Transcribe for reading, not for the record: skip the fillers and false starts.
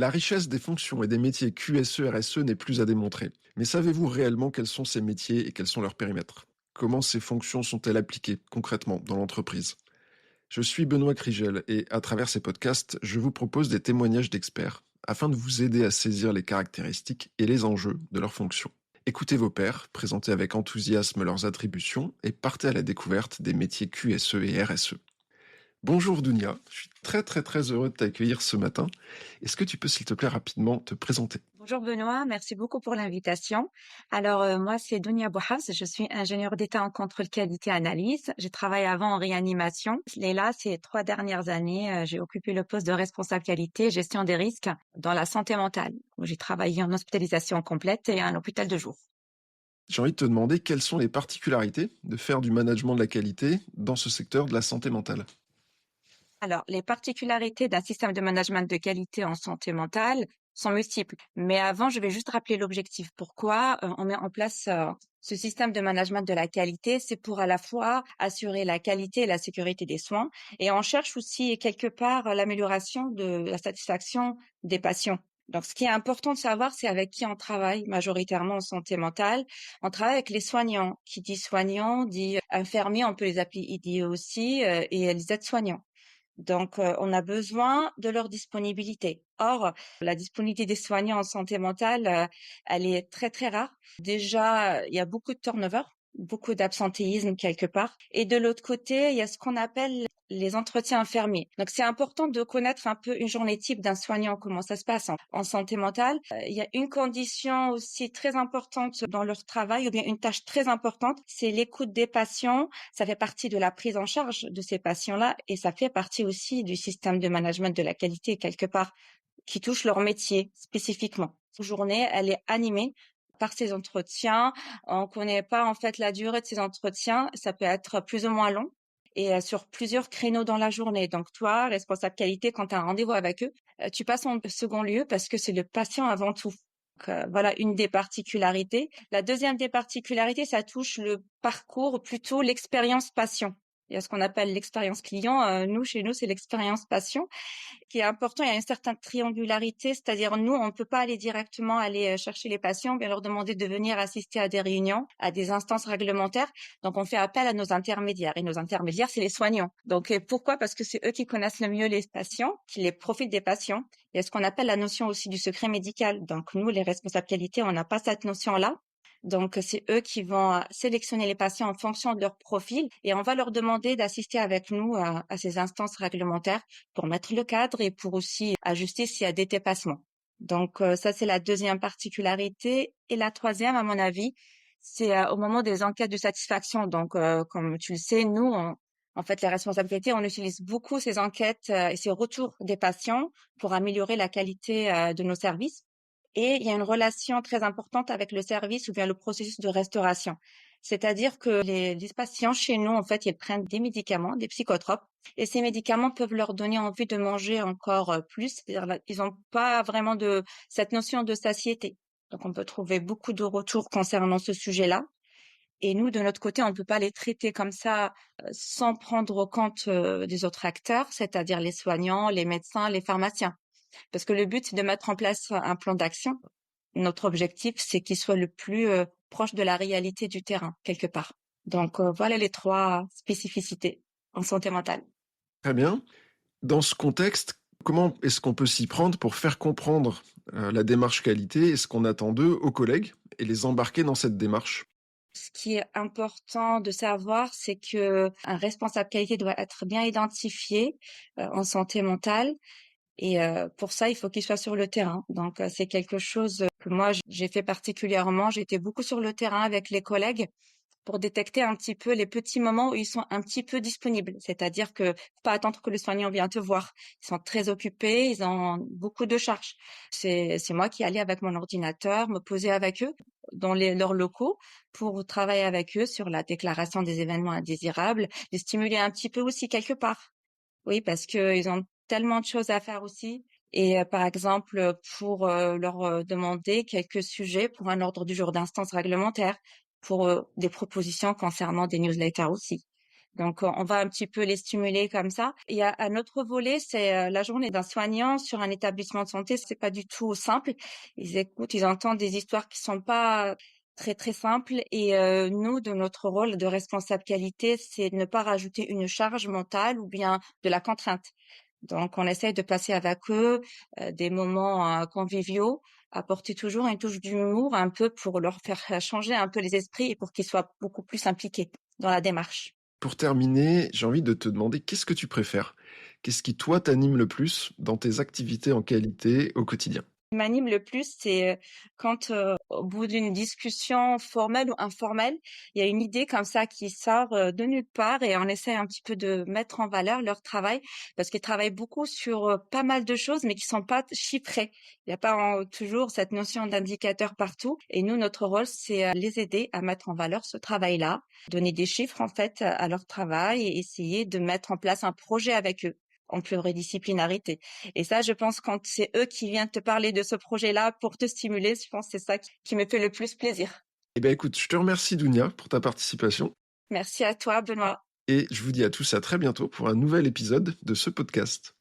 La richesse des fonctions et des métiers QSE-RSE n'est plus à démontrer. Mais savez-vous réellement quels sont ces métiers et quels sont leurs périmètres? Comment ces fonctions sont-elles appliquées concrètement dans l'entreprise? Je suis Benoît Krigel et à travers ces podcasts, je vous propose des témoignages d'experts afin de vous aider à saisir les caractéristiques et les enjeux de leurs fonctions. Écoutez vos pairs, présentez avec enthousiasme leurs attributions et partez à la découverte des métiers QSE et RSE. Bonjour Dounia, je suis très heureux de t'accueillir ce matin. Est-ce que tu peux s'il te plaît rapidement te présenter? Bonjour Benoît, merci beaucoup pour l'invitation. Alors moi c'est Dounia Bouhafs, je suis ingénieure d'État en contrôle qualité analyse. J'ai travaillé avant en réanimation et là ces 3 dernières années j'ai occupé le poste de responsable qualité et gestion des risques dans la santé mentale, où j'ai travaillé en hospitalisation complète et en hôpital de jour. J'ai envie de te demander quelles sont les particularités de faire du management de la qualité dans ce secteur de la santé mentale. Alors, les particularités d'un système de management de qualité en santé mentale sont multiples. Mais avant, je vais juste rappeler l'objectif. Pourquoi on met en place ce système de management de la qualité? C'est pour à la fois assurer la qualité et la sécurité des soins. Et on cherche aussi quelque part l'amélioration de la satisfaction des patients. Donc, ce qui est important de savoir, c'est avec qui on travaille majoritairement en santé mentale. On travaille avec les soignants. Qui dit soignant dit infirmiers, on peut les appeler ID aussi, et les aides-soignants. Donc, on a besoin de leur disponibilité. Or, la disponibilité des soignants en santé mentale, elle est très rare. Déjà, il y a beaucoup de turnover, beaucoup d'absentéisme quelque part. Et de l'autre côté, il y a ce qu'on appelle les entretiens infirmiers. Donc, c'est important de connaître un peu une journée type d'un soignant, comment ça se passe en santé mentale. Il y a une condition aussi très importante dans leur travail, ou bien une tâche très importante, c'est l'écoute des patients. Ça fait partie de la prise en charge de ces patients-là et ça fait partie aussi du système de management de la qualité quelque part qui touche leur métier spécifiquement. Cette journée, elle est animée par ces entretiens. On connaît pas en fait la durée de ces entretiens. Ça peut être plus ou moins long et sur plusieurs créneaux dans la journée. Donc toi, responsable qualité, quand tu as un rendez-vous avec eux, tu passes en second lieu parce que c'est le patient avant tout. Donc, voilà une des particularités. La deuxième des particularités, ça touche le parcours, ou plutôt l'expérience patient. Il y a ce qu'on appelle l'expérience client. Chez nous, c'est l'expérience patient qui est important. Il y a une certaine triangularité, c'est-à-dire nous, on ne peut pas aller directement chercher les patients, bien leur demander de venir assister à des réunions, à des instances réglementaires. Donc, on fait appel à nos intermédiaires. Et nos intermédiaires, c'est les soignants. Donc, pourquoi? Parce que c'est eux qui connaissent le mieux les patients, qui les profitent des patients. Il y a ce qu'on appelle la notion aussi du secret médical. Donc, nous, les responsables qualité, on n'a pas cette notion-là. Donc, c'est eux qui vont sélectionner les patients en fonction de leur profil et on va leur demander d'assister avec nous à ces instances réglementaires pour mettre le cadre et pour aussi ajuster s'il y a des dépassements. Donc, ça, c'est la deuxième particularité. Et la troisième, à mon avis, c'est au moment des enquêtes de satisfaction. Donc, comme tu le sais, nous, en fait, les responsables qualité, on utilise beaucoup ces enquêtes et ces retours des patients pour améliorer la qualité de nos services. Et il y a une relation très importante avec le service ou bien le processus de restauration. C'est-à-dire que les patients chez nous, en fait, ils prennent des médicaments, des psychotropes, et ces médicaments peuvent leur donner envie de manger encore plus. C'est-à-dire, ils n'ont pas vraiment cette notion de satiété. Donc, on peut trouver beaucoup de retours concernant ce sujet-là. Et nous, de notre côté, on ne peut pas les traiter comme ça sans prendre compte des autres acteurs, c'est-à-dire les soignants, les médecins, les pharmaciens. Parce que le but, c'est de mettre en place un plan d'action. Notre objectif, c'est qu'il soit le plus proche de la réalité du terrain, quelque part. Donc, voilà les trois spécificités en santé mentale. Très bien. Dans ce contexte, comment est-ce qu'on peut s'y prendre pour faire comprendre la démarche qualité et ce qu'on attend d'eux aux collègues et les embarquer dans cette démarche? Ce qui est important de savoir, c'est que un responsable qualité doit être bien identifié en santé mentale. Et pour ça, il faut qu'il soit sur le terrain. Donc, c'est quelque chose que moi, j'ai fait particulièrement. J'étais beaucoup sur le terrain avec les collègues pour détecter un petit peu les petits moments où ils sont un petit peu disponibles. C'est-à-dire que faut pas attendre que le soignant vienne te voir. Ils sont très occupés, ils ont beaucoup de charges. C'est moi qui allais avec mon ordinateur, me poser avec eux dans leurs locaux pour travailler avec eux sur la déclaration des événements indésirables, les stimuler un petit peu aussi quelque part. Oui, parce que ils ont tellement de choses à faire aussi. Et par exemple, pour leur demander quelques sujets pour un ordre du jour d'instance réglementaire, pour des propositions concernant des newsletters aussi. Donc, on va un petit peu les stimuler comme ça. Il y a un autre volet, c'est la journée d'un soignant sur un établissement de santé. C'est pas du tout simple. Ils écoutent, ils entendent des histoires qui sont pas très très simples. Et nous, de notre rôle de responsable qualité, c'est de ne pas rajouter une charge mentale ou bien de la contrainte. Donc, on essaye de passer avec eux des moments conviviaux, apporter toujours une touche d'humour un peu pour leur faire changer un peu les esprits et pour qu'ils soient beaucoup plus impliqués dans la démarche. Pour terminer, j'ai envie de te demander qu'est-ce que tu préfères? Qu'est-ce qui, toi, t'anime le plus dans tes activités en qualité au quotidien? Qui m'anime le plus, c'est quand, au bout d'une discussion formelle ou informelle, il y a une idée comme ça qui sort, de nulle part et on essaie un petit peu de mettre en valeur leur travail parce qu'ils travaillent beaucoup sur, pas mal de choses mais qui sont pas chiffrées. Il y a pas toujours cette notion d'indicateur partout et nous, notre rôle, c'est, les aider à mettre en valeur ce travail-là, donner des chiffres, en fait, à leur travail et essayer de mettre en place un projet avec eux en pluridisciplinarité. Et ça, je pense, quand c'est eux qui viennent te parler de ce projet-là pour te stimuler, je pense que c'est ça qui me fait le plus plaisir. Eh bien, écoute, je te remercie, Dounia, pour ta participation Merci à toi, Benoît. et je vous dis à tous à très bientôt pour un nouvel épisode de ce podcast.